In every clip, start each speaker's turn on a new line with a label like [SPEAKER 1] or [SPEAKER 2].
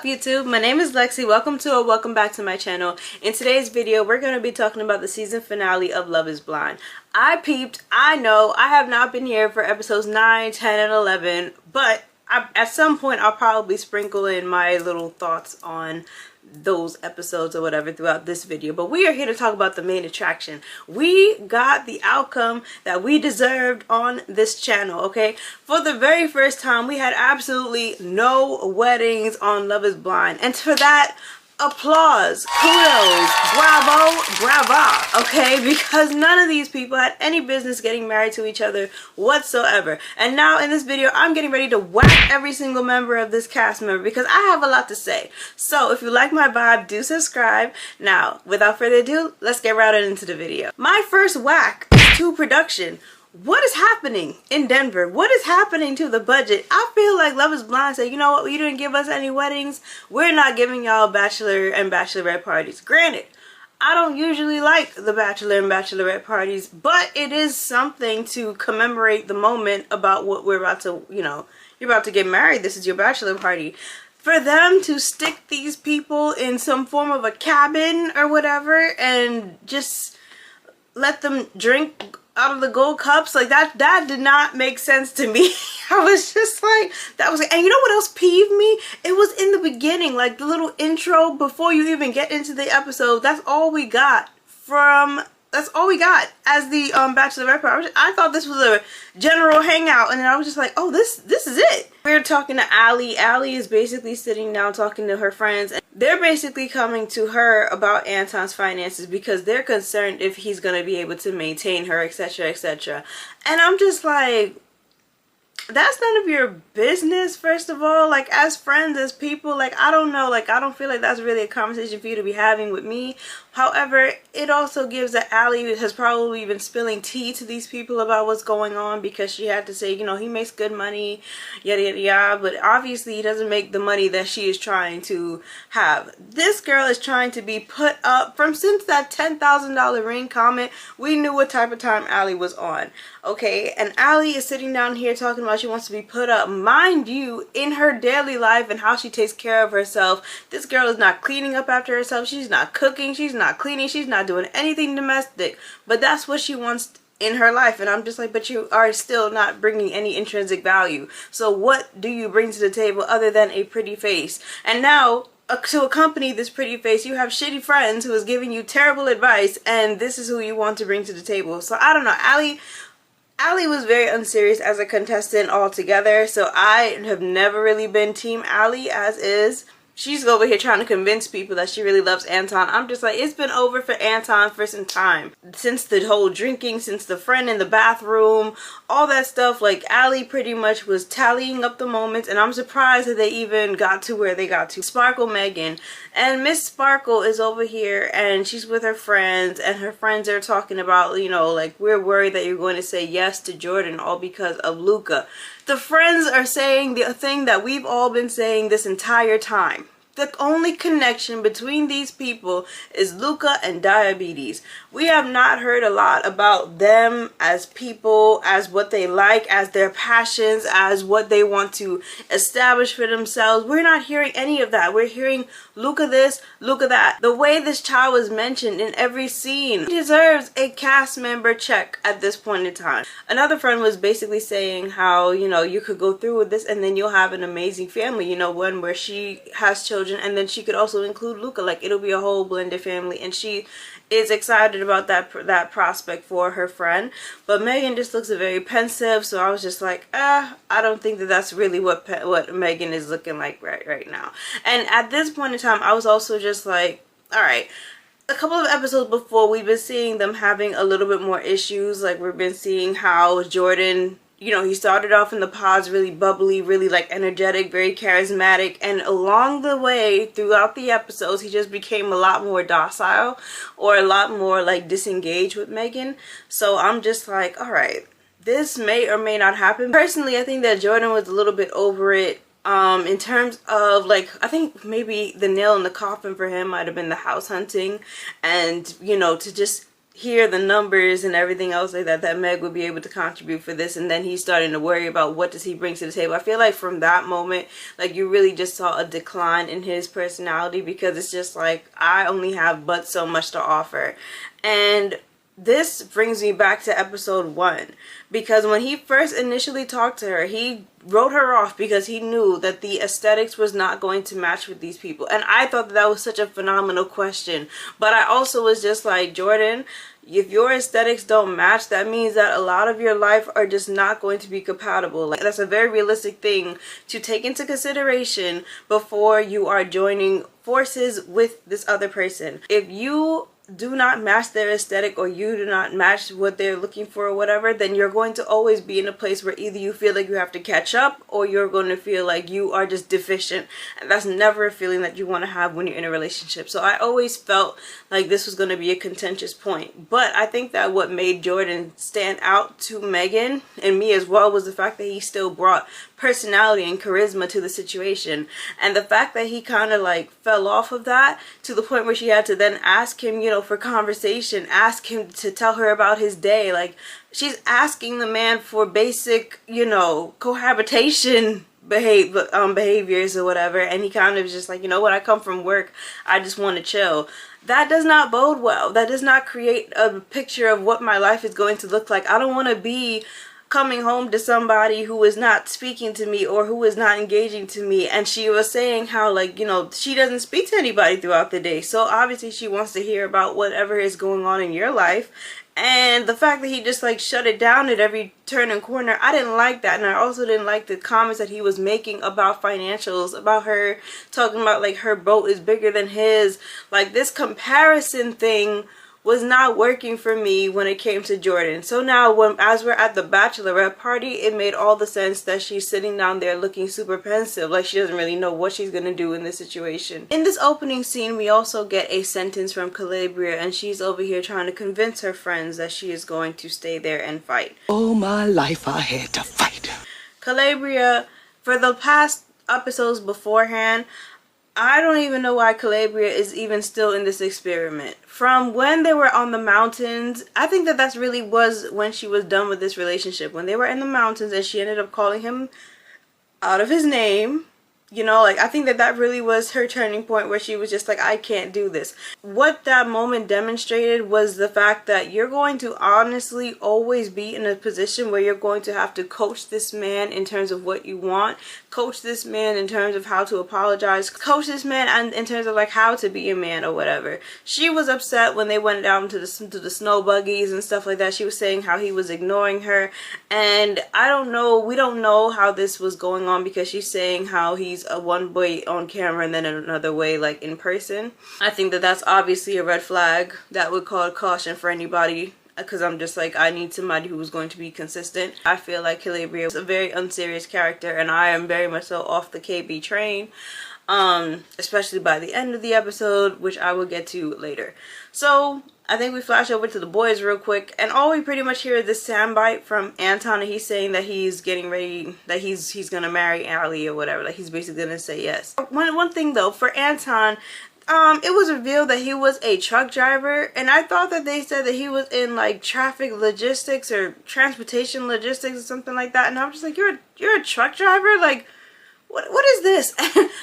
[SPEAKER 1] YouTube? My name is Lexi. Welcome back to my channel. In today's video, we're going to be talking about the season finale of Love is Blind. I peeped. I know I have not been here for episodes 9, 10, and 11, but at some point I'll probably sprinkle in my little thoughts on those episodes or whatever throughout this video. But we are here to talk about the main attraction. We got the outcome that we deserved on this channel, okay? For the very first time, we had absolutely no weddings on Love is Blind, and for that, applause, kudos, bravo, brava, okay? Because none of these people had any business getting married to each other whatsoever. And now in this video, I'm getting ready to whack every single member of this cast member because I have a lot to say. So if you like my vibe, do subscribe. Now, without further ado, let's get right into the video. My first whack is to production. What is happening in Denver? What is happening to the budget? I feel like Love is Blind said, you know what, you didn't give us any weddings. We're not giving y'all bachelor and bachelorette parties. Granted, I don't usually like the bachelor and bachelorette parties, but it is something to commemorate the moment about what we're about to, you know, you're about to get married. This is your bachelor party. For them to stick these people in some form of a cabin or whatever and just let them drink out of the gold cups, like that did not make sense to me. I was just like, that was, and you know what else peeved me? It was in the beginning, like the little intro before you even get into the episode. That's all we got as the bachelorette party. I thought this was a general hangout, and then I was just like, oh, this is it. We're talking to Allie. Allie is basically sitting down talking to her friends, and they're basically coming to her about Anton's finances because they're concerned if he's going to be able to maintain her, etc., etc. And I'm just like, that's none of your business, first of all. Like, as friends, as people, like, I don't know, like, I don't feel like that's really a conversation for you to be having with me. However, it also gives that Allie has probably been spilling tea to these people about what's going on because she had to say, you know, he makes good money, yada yada yada, but obviously he doesn't make the money that she is trying to have. This girl is trying to be put up since that $10,000 ring comment. We knew what type of time Allie was on, okay? And Allie is sitting down here talking about she wants to be put up. Mind you, in her daily life and how she takes care of herself, this girl is not cleaning up after herself. She's not cooking. She's not cleaning. She's not doing anything domestic. But that's what she wants in her life. And I'm just like, but you are still not bringing any intrinsic value. So what do you bring to the table other than a pretty face? And now, to accompany this pretty face, you have shitty friends who is giving you terrible advice, and this is who you want to bring to the table. So I don't know. Allie was very unserious as a contestant altogether, so I have never really been team Allie as is. She's over here trying to convince people that she really loves Anton. I'm just like, it's been over for Anton for some time. Since the whole drinking, since the friend in the bathroom, all that stuff, like Allie pretty much was tallying up the moments, and I'm surprised that they even got to where they got to. Sparkle Megan. And Miss Sparkle is over here and she's with her friends, and her friends are talking about, you know, like, we're worried that you're going to say yes to Jordan all because of Luca. The friends are saying the thing that we've all been saying this entire time. The only connection between these people is Luca and diabetes. We have not heard a lot about them as people, as what they like, as their passions, as what they want to establish for themselves. We're not hearing any of that. We're hearing Luca this, Luca that. The way this child was mentioned in every scene, he deserves a cast member check at this point in time. Another friend was basically saying how, you know, you could go through with this and then you'll have an amazing family, you know, one where she has children and then she could also include Luca. Like, it'll be a whole blended family, and she is excited about that prospect for her friend. But Megan just looks very pensive, so I was just like, I don't think that that's really what Megan is looking like right now. And at this point in time, I was also just like, all right. A couple of episodes before, we've been seeing them having a little bit more issues. Like, we've been seeing how Jordan, you know, he started off in the pods really bubbly, really like energetic, very charismatic, and along the way throughout the episodes he just became a lot more docile or a lot more like disengaged with Megan. So I'm just like, all right, this may or may not happen. Personally, I think that Jordan was a little bit over it. In terms of, like, I think maybe the nail in the coffin for him might have been the house hunting, and, you know, to just hear the numbers and everything else like that Meg would be able to contribute for this, and then he's starting to worry about what does he bring to the table. I feel like from that moment, like, you really just saw a decline in his personality, because it's just like, I only have but so much to offer. And this brings me back to episode 1, because when he first initially talked to her, he wrote her off because he knew that the aesthetics was not going to match with these people. And I thought that was such a phenomenal question, but I also was just like, Jordan, if your aesthetics don't match, that means that a lot of your life are just not going to be compatible. Like, that's a very realistic thing to take into consideration before you are joining forces with this other person. If you do not match their aesthetic, or you do not match what they're looking for or whatever, then you're going to always be in a place where either you feel like you have to catch up, or you're going to feel like you are just deficient. And that's never a feeling that you want to have when you're in a relationship. So I always felt like this was going to be a contentious point. But I think that what made Jordan stand out to Megan, and me as well, was the fact that he still brought personality and charisma to the situation. And the fact that he kind of like fell off of that to the point where she had to then ask him, you know, for conversation, ask him to tell her about his day. Like, she's asking the man for basic, you know, cohabitation behaviors or whatever, and he kind of is just like, you know what, I come from work, I just want to chill. That does not bode well. That does not create a picture of what my life is going to look like. I don't want to be coming home to somebody who is not speaking to me, or who is not engaging to me. And she was saying how, like, you know, she doesn't speak to anybody throughout the day, so obviously she wants to hear about whatever is going on in your life. And the fact that he just like shut it down at every turn and corner, I didn't like that. And I also didn't like the comments that he was making about financials, about her talking about like her boat is bigger than his. Like, this comparison thing was not working for me when it came to Jordan. So now, as we're at the bachelorette party, it made all the sense that she's sitting down there looking super pensive, like she doesn't really know what she's gonna do in this situation. In this opening scene, we also get a sentence from Calabria, and she's over here trying to convince her friends that she is going to stay there and fight.
[SPEAKER 2] All my life I had to fight.
[SPEAKER 1] Calabria, for the past episodes beforehand, I don't even know why Calabria is even still in this experiment. From when they were on the mountains, I think that that's really was when she was done with this relationship. When they were in the mountains and she ended up calling him out of his name. You know, like, I think that that really was her turning point, where she was just like, I can't do this. What that moment demonstrated was the fact that you're going to honestly always be in a position where you're going to have to coach this man in terms of what you want, coach this man in terms of how to apologize, coach this man and in terms of like how to be a man or whatever. She was upset when they went down to the snow buggies and stuff like that. She was saying how he was ignoring her, and I don't know, we don't know how this was going on, because she's saying how he's a one way on camera and then another way like in person. I think that that's obviously a red flag that would call caution for anybody, because I'm just like, I need somebody who's going to be consistent. I feel like Calabria is a very unserious character, and I am very much so off the KB train, especially by the end of the episode, which I will get to later. So I think we flash over to the boys real quick, and all we pretty much hear is this soundbite from Anton, and he's saying that he's getting ready, that he's gonna marry Allie or whatever. Like, he's basically gonna say yes. One thing though, for Anton, it was revealed that he was a truck driver, and I thought that they said that he was in like traffic logistics or transportation logistics or something like that, and I was just like, you're a truck driver? Like, what is this?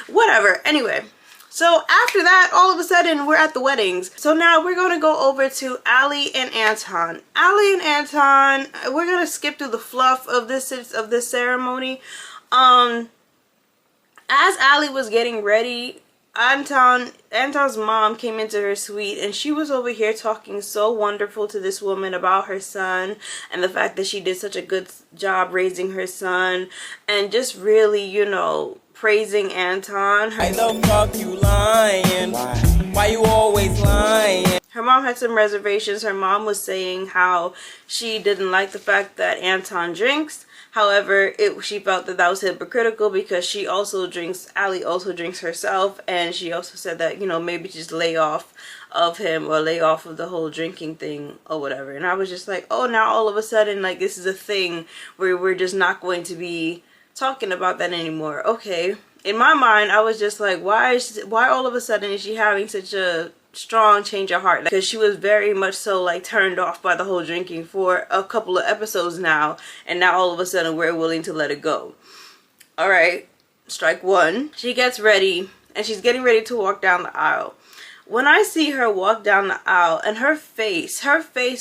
[SPEAKER 1] Whatever. Anyway. So after that, all of a sudden, we're at the weddings. So now we're going to go over to Allie and Anton. Allie and Anton, we're going to skip through the fluff of this ceremony. As Allie was getting ready, Anton's mom came into her suite, and she was over here talking so wonderful to this woman about her son and the fact that she did such a good job raising her son, and just really, you know, praising Anton.
[SPEAKER 3] Why the fuck you lying? Why you always lying?
[SPEAKER 1] Her mom had some reservations. Her mom was saying how she didn't like the fact that Anton drinks. However, she felt that that was hypocritical, because she also drinks, Allie also drinks herself, and she also said that, you know, maybe just lay off of him, or lay off of the whole drinking thing or whatever. And I was just like, oh, now all of a sudden, like, this is a thing where we're just not going to be talking about that anymore. Okay. In my mind, I was just like, why all of a sudden is she having such a strong change of heart, because she was very much so like turned off by the whole drinking for a couple of episodes now, and now all of a sudden we're willing to let it go. All right, strike one. She gets ready and she's getting ready to walk down the aisle. When I see her walk down the aisle, and her face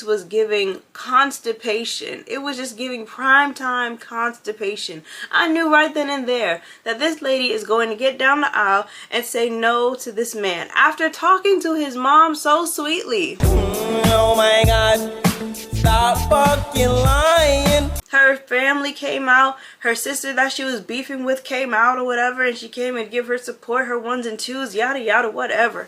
[SPEAKER 1] was giving constipation. It was just giving prime time constipation. I knew right then and there that this lady is going to get down the aisle and say no to this man after talking to his mom so sweetly.
[SPEAKER 3] Oh my God, stop fucking lying.
[SPEAKER 1] Her family came out, her sister that she was beefing with came out or whatever, and she came and give her support, her ones and twos, yada yada, whatever.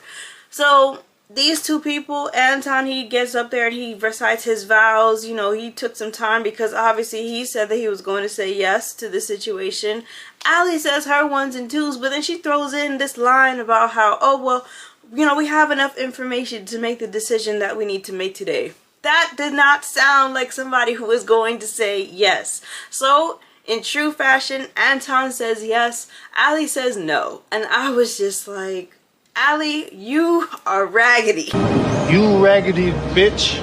[SPEAKER 1] So these two people, Anton, he gets up there and he recites his vows. You know, he took some time because obviously he said that he was going to say yes to the situation. Allie says her ones and twos, but then she throws in this line about how, oh, well, you know, we have enough information to make the decision that we need to make today. That did not sound like somebody who was going to say yes. So in true fashion, Anton says yes, Allie says no. And I was just like, Allie, you are raggedy.
[SPEAKER 4] You raggedy bitch.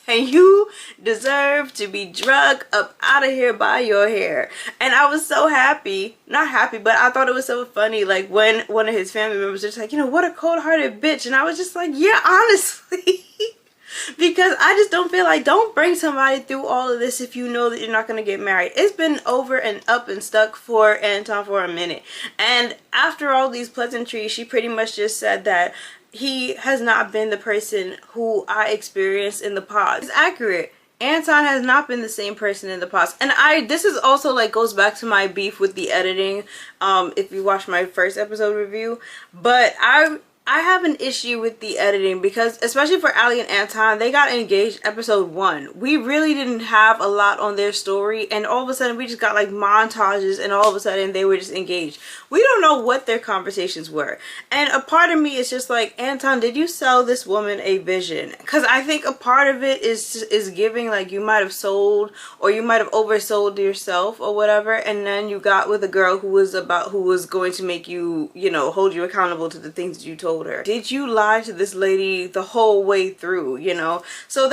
[SPEAKER 1] And you deserve to be drugged up out of here by your hair. And I was so happy, not happy, but I thought it was so funny, like when one of his family members was just like, you know, what a cold-hearted bitch. And I was just like, yeah, honestly. Because I just don't feel like, don't bring somebody through all of this if you know that you're not going to get married. It's been over and up and stuck for Anton for a minute. And after all these pleasantries, she pretty much just said that he has not been the person who I experienced in the past. It's accurate. Anton has not been the same person in the past. And this is also like goes back to my beef with the editing, if you watch my first episode review. But I have an issue with the editing because, especially for Allie and Anton, they got engaged episode 1. We really didn't have a lot on their story, and all of a sudden we just got like montages, and all of a sudden they were just engaged. We don't know what their conversations were. And a part of me is just like, Anton, did you sell this woman a vision? Because I think a part of it is giving like you might have sold, or you might have oversold yourself or whatever, and then you got with a girl who was going to make you, you know, hold you accountable to the things that you told her. Did you lie to this lady the whole way through, you know? So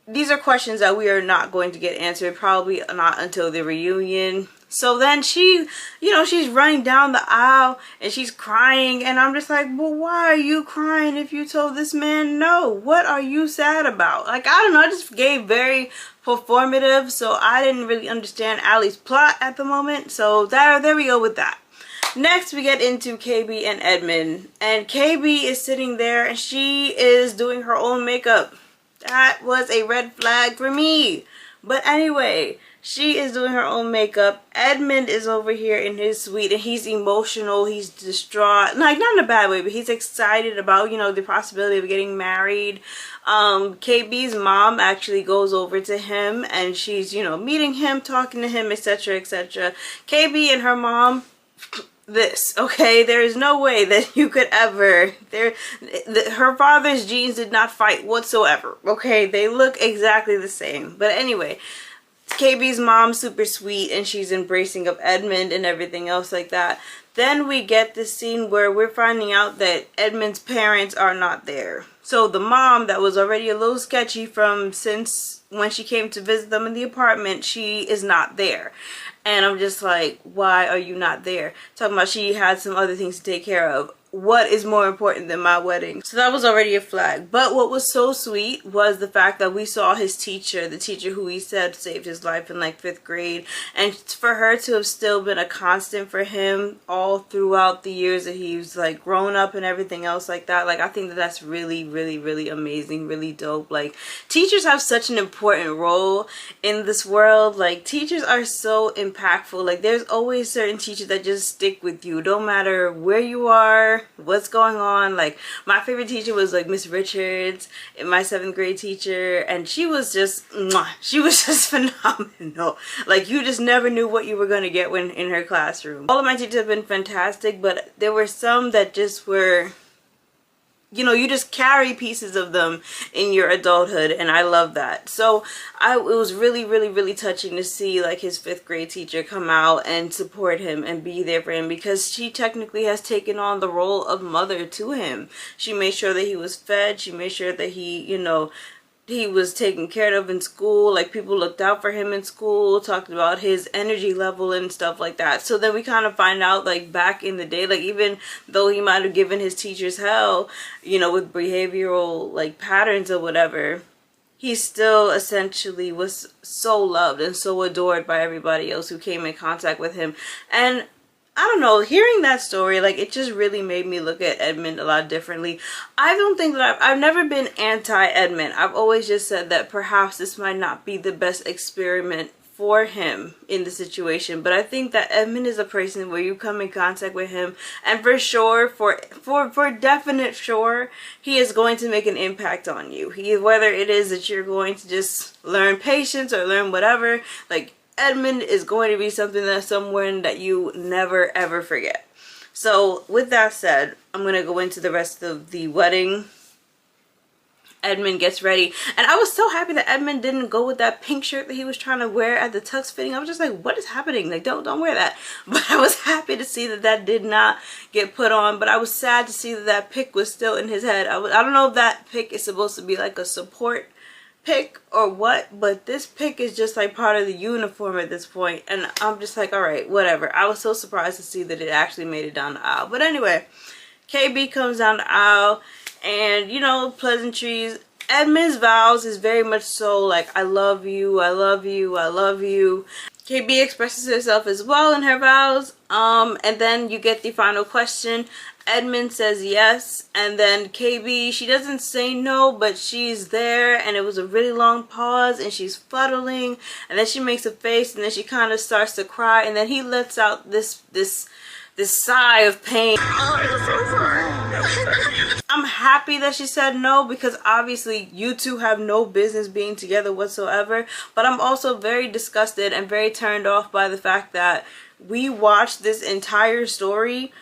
[SPEAKER 1] these are questions that we are not going to get answered, probably not until the reunion. So then she, you know, she's running down the aisle and she's crying, and I'm just like, well, why are you crying if you told this man no? What are you sad about? Like, I don't know, I just gave very performative, so I didn't really understand Allie's plot at the moment. So there we go with that. Next, we get into KB and Edmund, and KB is sitting there and she is doing her own makeup. That was a red flag for me. But anyway, she is doing her own makeup. Edmund is over here in his suite and he's emotional, he's distraught. Like, not in a bad way, but he's excited about, you know, the possibility of getting married. KB's mom actually goes over to him and she's, you know, meeting him, talking to him, etc, etc. KB and her mom, okay, there is no way that you could ever, her father's genes did not fight whatsoever, okay? They look exactly the same. But anyway, KB's mom's super sweet and she's embracing of Edmund and everything else like that. Then we get this scene where we're finding out that Edmund's parents are not there. So the mom that was already a little sketchy since when she came to visit them in the apartment, she is not there. And I'm just like, why are you not there? Talking about she had some other things to take care of. What is more important than my wedding? So that was already a flag. But what was so sweet was the fact that we saw his teacher, the teacher who he said saved his life in like 5th grade. And for her to have still been a constant for him all throughout the years that he's like grown up and everything else like that. Like, I think that that's really, really, really amazing, really dope. Like, teachers have such an important role in this world. Like, teachers are so impactful. Like, there's always certain teachers that just stick with you, no matter where you are, what's going on. Like, my favorite teacher was like Miss Richards, my 7th grade teacher, and she was just she was just phenomenal. Like, you just never knew what you were going to get when in her classroom. All of my teachers have been fantastic, but there were some that just were you know, you just carry pieces of them in your adulthood, and I love that. So it was really, really, really touching to see like his 5th grade teacher come out and support him and be there for him, because she technically has taken on the role of mother to him. She made sure that he was fed, she made sure that he, you know, he was taken care of in school, like people looked out for him in school, talked about his energy level and stuff like that. So then we kind of find out like back in the day, like even though he might have given his teachers hell, you know, with behavioral like patterns or whatever, he still essentially was so loved and so adored by everybody else who came in contact with him. And I don't know, hearing that story, like, it just really made me look at Edmund a lot differently. I don't think that I've never been anti-Edmund. I've always just said that perhaps this might not be the best experiment for him in the situation. But I think that Edmund is a person where you come in contact with him, and for sure, for definite sure, he is going to make an impact on you. Whether it is that you're going to just learn patience or learn whatever, like, Edmund is going to be someone that you never ever forget. So with that said, I'm going to go into the rest of the wedding. Edmund gets ready, and I was so happy that Edmund didn't go with that pink shirt that he was trying to wear at the tux fitting. I was just like, what is happening? Like, don't wear that. But I was happy to see that that did not get put on, but I was sad to see that that pick was still in his head. I don't know if that pick is supposed to be like a support pick or what, but this pick is just like part of the uniform at this point, and I'm just like, all right, whatever. I was so surprised to see that it actually made it down the aisle. But anyway, KB comes down the aisle, and you know, pleasantries. Edmund's vows is very much so like, I love you, I love you, I love you. KB expresses herself as well in her vows, and then you get the final question. Edmund says yes, and then KB, she doesn't say no, but she's there, and it was a really long pause, and she's fuddling, and then she makes a face, and then she kind of starts to cry, and then he lets out this sigh of pain. I'm happy that she said no, because obviously you two have no business being together whatsoever, but I'm also very disgusted and very turned off by the fact that we watched this entire story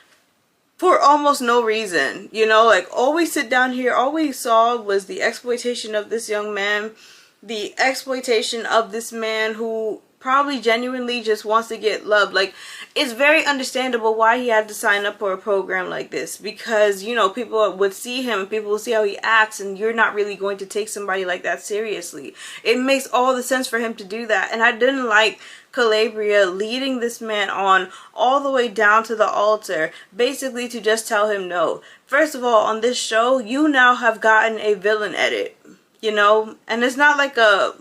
[SPEAKER 1] for almost no reason. You know, like, all we sit down here, all we saw was the exploitation of this young man, the exploitation of this man who probably genuinely just wants to get loved. Like, it's very understandable why he had to sign up for a program like this, because, you know, people would see him and people will see how he acts, and you're not really going to take somebody like that seriously. It makes all the sense for him to do that, and I didn't like Calabria leading this man on all the way down to the altar, basically to just tell him no. First of all, on this show, you now have gotten a villain edit, you know, and it's not like a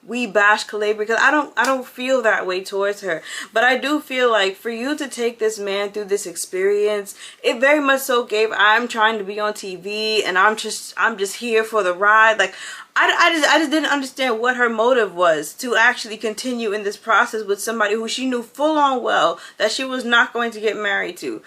[SPEAKER 1] we bash Calabria, because I don't feel that way towards her, but I do feel like for you to take this man through this experience, it very much so gave, I'm trying to be on TV and I'm just here for the ride. Like, I just didn't understand what her motive was to actually continue in this process with somebody who she knew full on well that she was not going to get married to,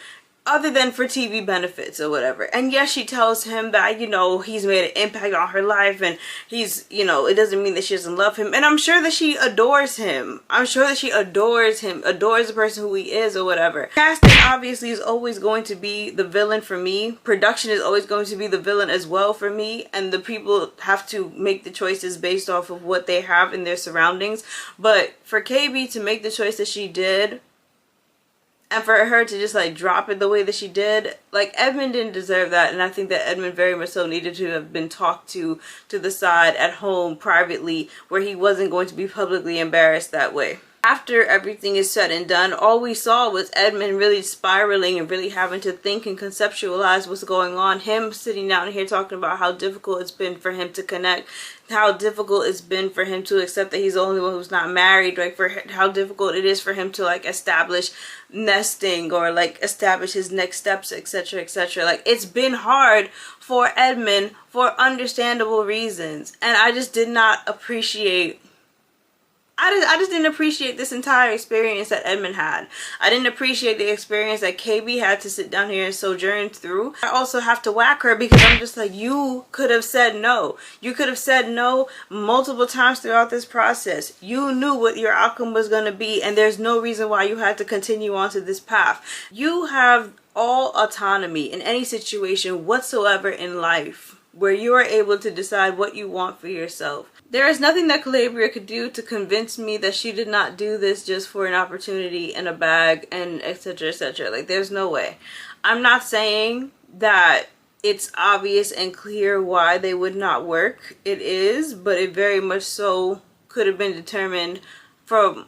[SPEAKER 1] other than for TV benefits or whatever. And yes, she tells him that, you know, he's made an impact on her life, and he's, you know, it doesn't mean that she doesn't love him. And I'm sure that she adores him. I'm sure that she adores him, adores the person who he is or whatever. Casting obviously is always going to be the villain for me. Production is always going to be the villain as well for me. And the people have to make the choices based off of what they have in their surroundings. But for KB to make the choice that she did, and for her to just like drop it the way that she did, like, Edmund didn't deserve that. And I think that Edmund very much so needed to have been talked to the side at home privately, where he wasn't going to be publicly embarrassed that way. After everything is said and done, all we saw was Edmund really spiraling and really having to think and conceptualize what's going on. Him sitting down here talking about how difficult it's been for him to connect, how difficult it's been for him to accept that he's the only one who's not married, like, for how difficult it is for him to like establish nesting or like establish his next steps, etc., etc. Like, it's been hard for Edmund for understandable reasons, and I just did not appreciate I just didn't appreciate this entire experience that Edmund had. I didn't appreciate the experience that KB had to sit down here and sojourn through. I also have to whack her because I'm just like, you could have said no. You could have said no multiple times throughout this process. You knew what your outcome was going to be, and there's no reason why you had to continue on to this path. You have all autonomy in any situation whatsoever in life where you are able to decide what you want for yourself. There is nothing that Calabria could do to convince me that she did not do this just for an opportunity and a bag and etc, etc. Like, there's no way. I'm not saying that it's obvious and clear why they would not work. It is, but it very much so could have been determined for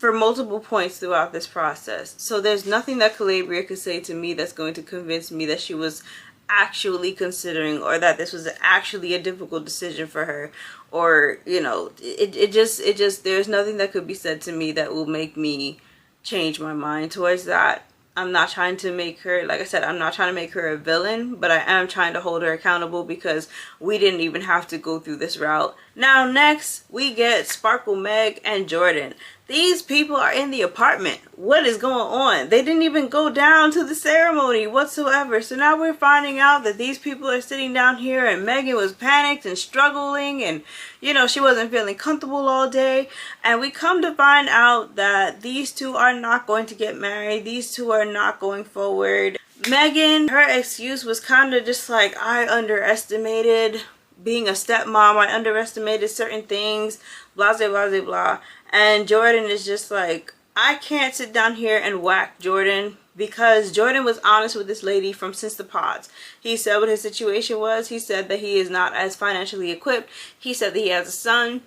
[SPEAKER 1] multiple points throughout this process. So there's nothing that Calabria could say to me that's going to convince me that she was actually considering, or that this was actually a difficult decision for her, or, you know, it just there's nothing that could be said to me that will make me change my mind towards that. I'm not trying to make her, like I said, I'm not trying to make her a villain, but I am trying to hold her accountable because we didn't even have to go through this route. Now next, we get Sparkle, Meg, and Jordan. These people are in the apartment. What is going on? They didn't even go down to the ceremony whatsoever. So now we're finding out that these people are sitting down here, and Megan was panicked and struggling, and, you know, she wasn't feeling comfortable all day. And we come to find out that these two are not going to get married. These two are not going forward. Megan, her excuse was kind of just like, I underestimated being a stepmom. I underestimated certain things, blah, blah, blah, blah, blah. And Jordan is just like, I can't sit down here and whack Jordan, because Jordan was honest with this lady from since the pods. He said what his situation was. He said that he is not as financially equipped. He said that he has a son.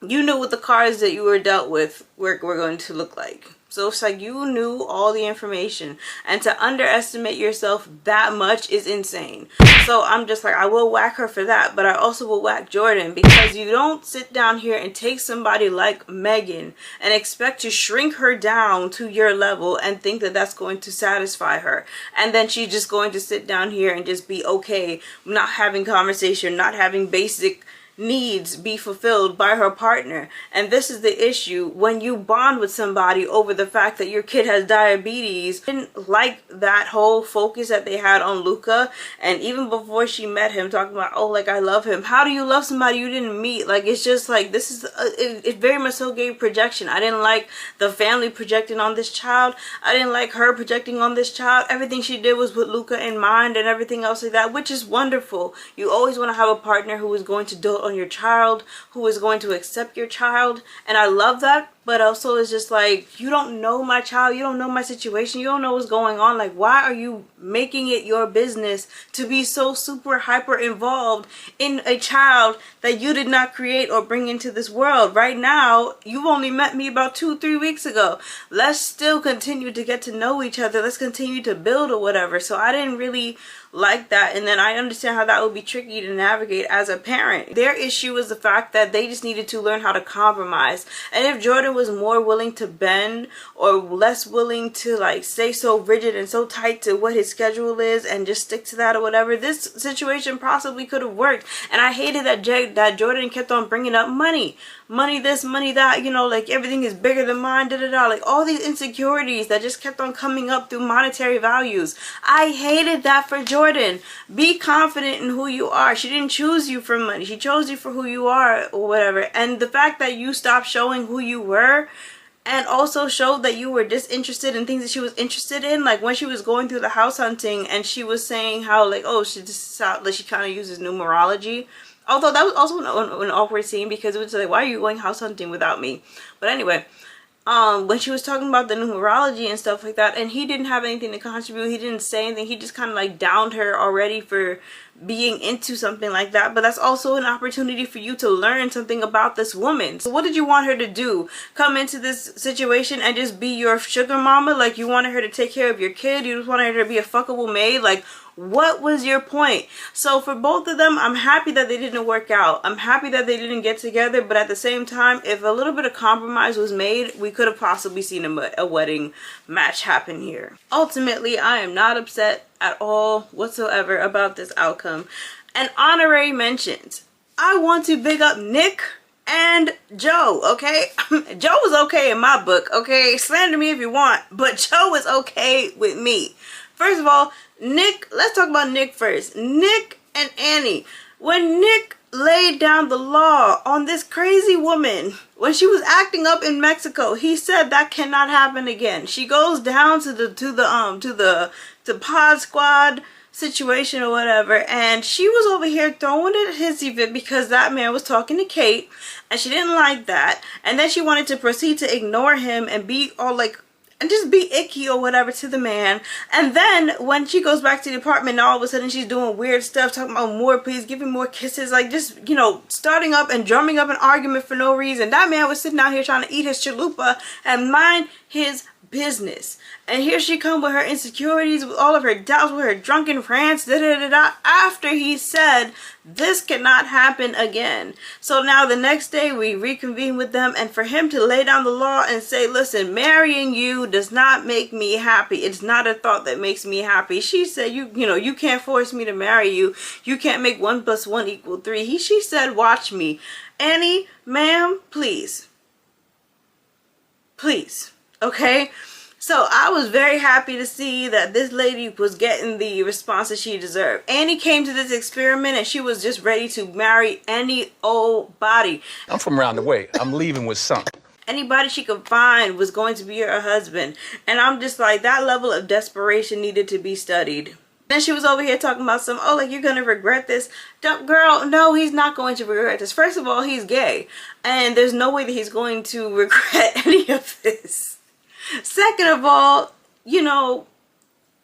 [SPEAKER 1] You knew what the cards that you were dealt with were going to look like. So it's like, you knew all the information, and to underestimate yourself that much is insane. So I'm just like, I will whack her for that, but I also will whack Jordan, because you don't sit down here and take somebody like Megan and expect to shrink her down to your level and think that that's going to satisfy her, and then she's just going to sit down here and just be okay not having conversation, not having basic needs be fulfilled by her partner. And this is the issue when you bond with somebody over the fact that your kid has diabetes. I didn't like that whole focus that they had on Luca, and even before she met him, talking about, oh, like, I love him. How do you love somebody you didn't meet? Like, it's just like, this is it very much so gave projection. I didn't like the family projecting on this child. I didn't like her projecting on this child. Everything she did was with Luca in mind and everything else like that, which is wonderful. You always want to have a partner who is going to dote on your child, who is going to accept your child, and I love that. But also, it's just like, you don't know my child, you don't know my situation, you don't know what's going on. Like, why are you making it your business to be so super hyper involved in a child that you did not create or bring into this world? Right now, you've only met me about 2-3 weeks ago. Let's still continue to get to know each other. Let's continue to build or whatever. So I didn't really like that, and then I understand how that would be tricky to navigate as a parent. Their issue was the fact that they just needed to learn how to compromise, and if Jordan was more willing to bend or less willing to like stay so rigid and so tight to what his schedule is and just stick to that or whatever, this situation possibly could have worked. And I hated that Jordan kept on bringing up money this, money that, you know, like everything is bigger than mine, like all these insecurities that just kept on coming up through monetary values. I hated that for Jordan. Be confident in who you are. She didn't choose you for money, she chose you for who you are or whatever. And the fact that you stopped showing who you were and also showed that you were disinterested in things that she was interested in, like when she was going through the house hunting and she was saying how like, oh, she just like she kind of uses numerology. Although that was also an awkward scene, because it was like, why are you going house hunting without me? But anyway, when she was talking about the numerology and stuff like that, and he didn't have anything to contribute, he didn't say anything, he just kind of like downed her already for being into something like that. But that's also an opportunity for you to learn something about this woman. So what did you want her to do? Come into this situation and just be your sugar mama? Like, you wanted her to take care of your kid? You just wanted her to be a fuckable maid? Like, what was your point? So for both of them, I'm happy that they didn't work out. I'm happy that they didn't get together, but at the same time, if a little bit of compromise was made, we could have possibly seen a wedding match happen here. Ultimately, I am not upset at all whatsoever about this outcome. And honorary mentions. I want to big up Nick and Joe, okay? Joe was okay in my book, okay? Slander me if you want, but Joe was okay with me. First of all, Nick, let's talk about Nick first. Nick and Annie. When Nick laid down the law on this crazy woman, when she was acting up in Mexico, he said that cannot happen again. She goes down to the pod squad situation or whatever, and she was over here throwing it at hissy fit because that man was talking to Kate, and she didn't like that, and then she wanted to proceed to ignore him and be all like, and just be icky or whatever to the man. And then when she goes back to the apartment, all of a sudden she's doing weird stuff, talking about more please, giving more kisses, like just, you know, starting up and drumming up an argument for no reason. That man was sitting out here trying to eat his chalupa and mind his business. And here she come with her insecurities, with all of her doubts, with her drunken rants, after he said this cannot happen again. So now the next day we reconvene with them, and for him to lay down the law and say, listen, marrying you does not make me happy. It's not a thought that makes me happy. She said, you know, you can't force me to marry you. You can't make 1 + 1 = 3. She said, watch me. Annie, ma'am, please. Please. Okay? So I was very happy to see that this lady was getting the response that she deserved. Annie came to this experiment and she was just ready to marry any old body.
[SPEAKER 5] I'm from around the way. I'm leaving with something.
[SPEAKER 1] Anybody she could find was going to be her husband. And I'm just like, that level of desperation needed to be studied. Then she was over here talking about some, oh, like, you're going to regret this. Girl, no, he's not going to regret this. First of all, he's gay. And there's no way that he's going to regret any of this. Second of all, you know,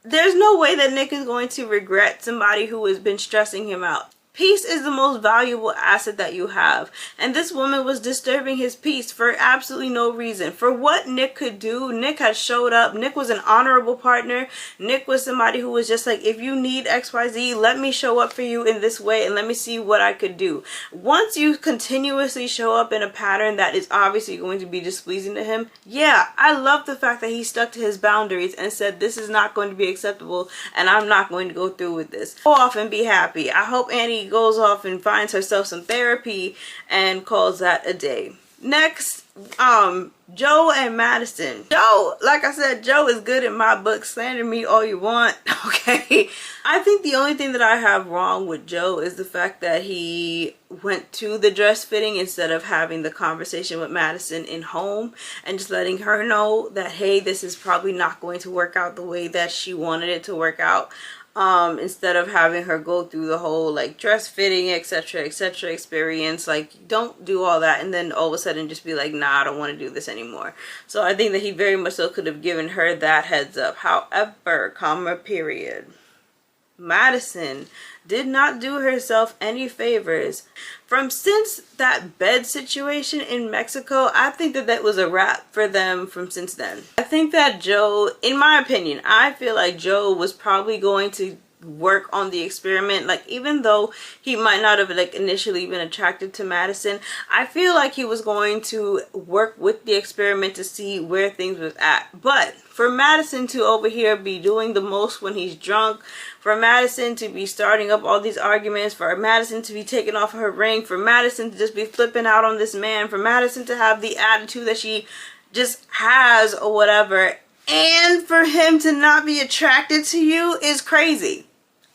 [SPEAKER 1] there's no way that Nick is going to regret somebody who has been stressing him out. Peace is the most valuable asset that you have. And this woman was disturbing his peace for absolutely no reason. For what Nick could do, Nick had showed up. Nick was an honorable partner. Nick was somebody who was just like, if you need XYZ, let me show up for you in this way and let me see what I could do. Once you continuously show up in a pattern that is obviously going to be displeasing to him, yeah, I love the fact that he stuck to his boundaries and said, this is not going to be acceptable and I'm not going to go through with this. Go off and be happy. I hope Annie goes off and finds herself some therapy and calls that a day. Next, Joe and Madison. Joe, like I said, Joe is good in my book. Slander me all you want, okay? I think the only thing that I have wrong with Joe is the fact that he went to the dress fitting instead of having the conversation with Madison in home and just letting her know that, hey, this is probably not going to work out the way that she wanted it to work out. Instead of having her go through the whole like dress fitting, etc., etc. experience. Like, don't do all that and then all of a sudden just be like, nah, I don't want to do this anymore. So I think that he very much so could have given her that heads up. However, Madison did not do herself any favors. Since that bed situation in Mexico, I think that that was a wrap for them since then. I think that Joe, in my opinion, I feel like Joe was probably going to work on the experiment. Like, even though he might not have like initially been attracted to Madison, I feel like he was going to work with the experiment to see where things was at. But for Madison to over here be doing the most when he's drunk, for Madison to be starting up all these arguments, for Madison to be taking off her ring, for Madison to just be flipping out on this man, for Madison to have the attitude that she just has or whatever, and for him to not be attracted to you is crazy.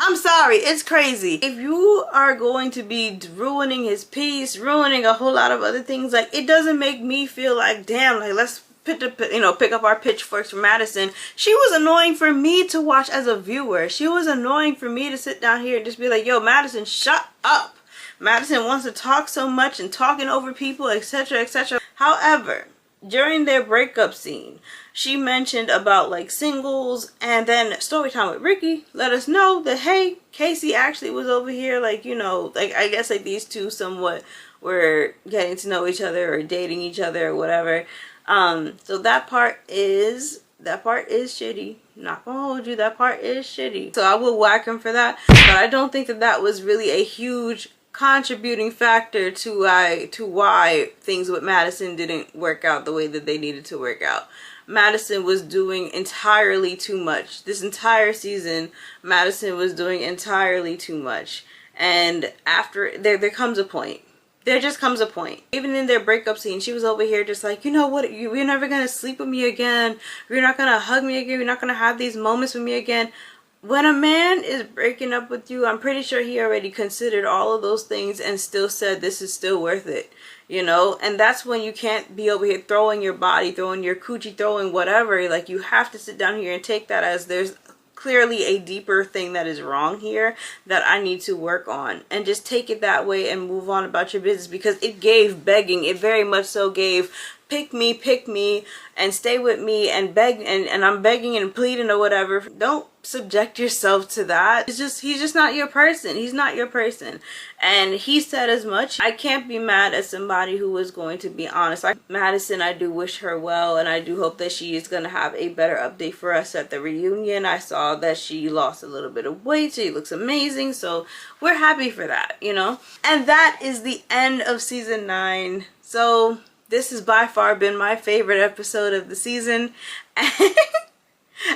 [SPEAKER 1] I'm sorry, it's crazy. If you are going to be ruining his peace, ruining a whole lot of other things, like, it doesn't make me feel like, damn, like, let's pick up our pitchforks for Madison. She was annoying for me to watch as a viewer. She was annoying for me to sit down here and just be like, yo, Madison, shut up. Madison wants to talk so much and talking over people, etc., etc. However, during their breakup scene, she mentioned about like singles, and then story time with Ricky let us know that, hey, Casey actually was over here, like, you know, like, I guess like these two somewhat were getting to know each other or dating each other or whatever. So that part is shitty. Not gonna hold you, that part is shitty. So I will whack him for that, but I don't think that that was really a huge contributing factor to why things with Madison didn't work out the way that they needed to work out. Madison was doing entirely too much. This entire season, Madison was doing entirely too much. And after there comes a point there just comes a point. Even in their breakup scene, she was over here just like, you know what, you're never gonna sleep with me again, you're not gonna hug me again, you're not gonna have these moments with me again. When a man is breaking up with you, I'm pretty sure he already considered all of those things and still said this is still worth it, you know? And that's when you can't be over here throwing your body, throwing your coochie, throwing whatever. Like, you have to sit down here and take that as there's clearly a deeper thing that is wrong here that I need to work on, and just take it that way and move on about your business, because it gave begging. It very much so gave pick me and stay with me and beg, and I'm begging and pleading or whatever. Don't subject yourself to that. He's just not your person. He's not your person. And he said as much. I can't be mad at somebody who is going to be honest. Like Madison, I do wish her well, and I do hope that she is going to have a better update for us at the reunion. I saw that she lost a little bit of weight. She looks amazing, so we're happy for that, you know? And that is the end of season 9. So this has by far been my favorite episode of the season.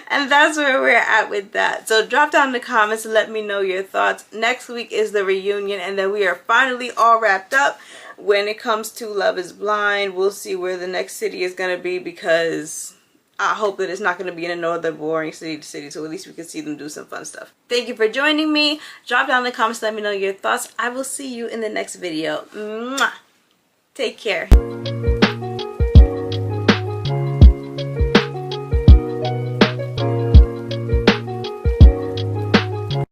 [SPEAKER 1] And that's where we're at with that. So drop down in the comments and let me know your thoughts. Next week is the reunion, and then we are finally all wrapped up when it comes to Love is Blind. We'll see where the next city is going to be, because I hope that it's not going to be in another boring city to city, so at least we can see them do some fun stuff. Thank you for joining me. Drop down in the comments, let me know your thoughts. I will see you in the next video. Mwah! Take care.